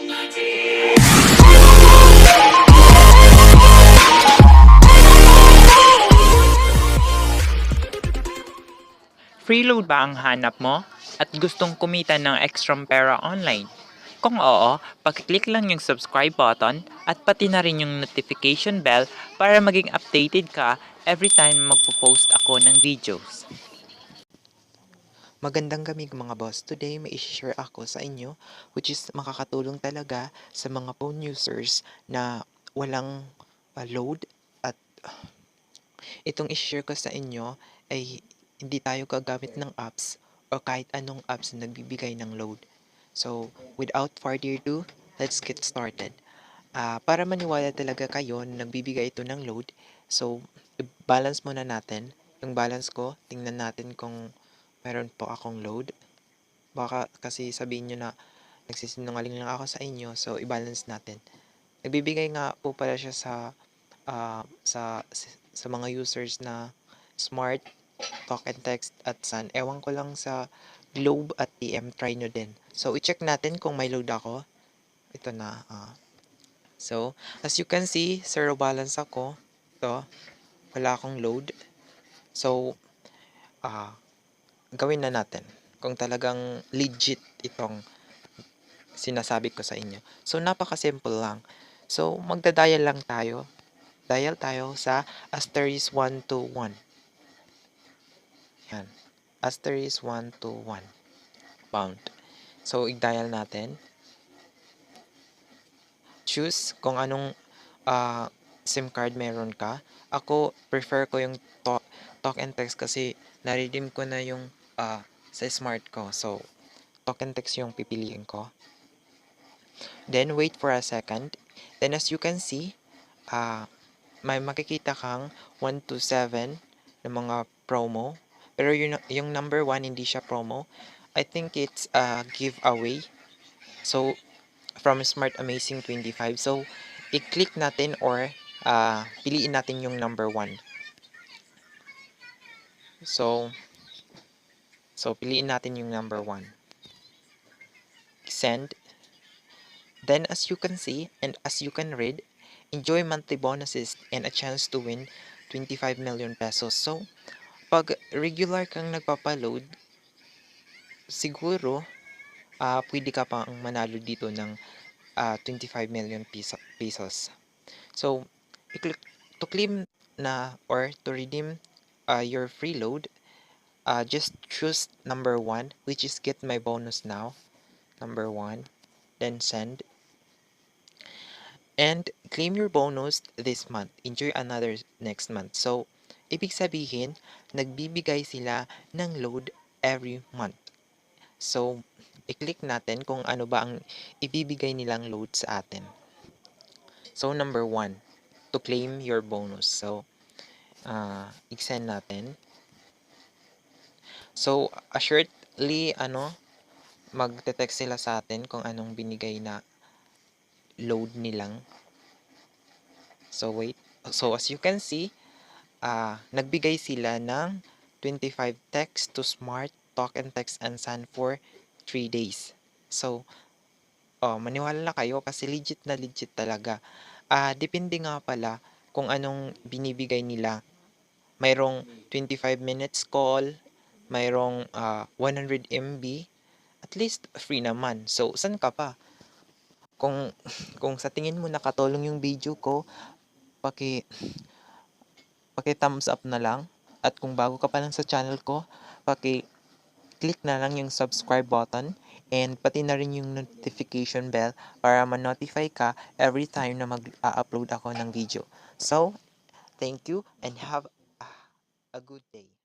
Freeload ba ang hanap mo at gustong kumita ng extra pera online? Kung oo, pakiclick lang yung subscribe button at pati na rin yung notification bell para maging updated ka every time magpo-post ako ng videos. Magandang gabi mga boss. Today may i-share ako sa inyo which is makakatulong talaga sa mga phone users na walang load at itong i-share ko sa inyo ay hindi tayo gagamit ng apps o kahit anong apps na nagbibigay ng load. So, without further ado, let's get started. Para maniwala talaga kayo na nagbibigay ito ng load, so balance muna natin. Yung balance ko, tingnan natin kung meron po akong load. Baka kasi sabihin nyo na nagsisinungaling lang ako sa inyo, so i-balance natin. Nagbibigay nga po pala siya sa mga users na Smart, Talk and Text at Sun. Ewan ko lang sa Globe at TM, try nyo din. So, i-check natin kung may load ako. Ito na. So, as you can see, zero balance ako. Ito, wala akong load. So, gawin na natin kung talagang legit itong sinasabi ko sa inyo. So, napaka-simple lang. So, magda-dial lang tayo. Dial tayo sa *121. Yan. *121 pound. So, i-dial natin. Choose kung anong SIM card meron ka. Ako, prefer ko yung talk and text kasi na-redeem ko na yung sa smart ko. So, talk and text yung pipiliin ko. Then, wait for a second. Then, as you can see, may makikita kang 127 na mga promo. Pero yung number 1, hindi siya promo. I think it's a giveaway. So, from Smart Amazing 25. So, i-click natin or piliin natin yung number 1. So, piliin natin yung number 1. Send. Then, as you can see and as you can read, enjoy monthly bonuses and a chance to win 25 million pesos. So, pag regular kang nagpapaload, siguro, pwede ka pang manalo dito ng 25 million pesos. So, to claim na or to redeem your free load, just choose number 1, which is get my bonus now. Number 1. Then send. And claim your bonus this month. Enjoy another next month. So, ibig sabihin, nagbibigay sila ng load every month. So, i-click natin kung ano ba ang ibibigay nilang load sa atin. So, number 1, to claim your bonus. So, i-send natin. So, assuredly, magte-text sila sa atin kung anong binigay na load nilang. So, wait. So, as you can see, nagbigay sila ng 25 text to Smart, Talk and Text and Sun for 3 days. So, maniwala na kayo kasi legit na legit talaga. Depende nga pala kung anong binibigay nila. Mayroong 25 minutes call, mayroong 100 MB, at least free naman. So, saan ka pa? Kung sa tingin mo nakatulong yung video ko, paki thumbs up na lang. At kung bago ka pa lang sa channel ko, click na lang yung subscribe button and pati na rin yung notification bell para ma-notify ka every time na mag-upload ako ng video. So, thank you and have a good day.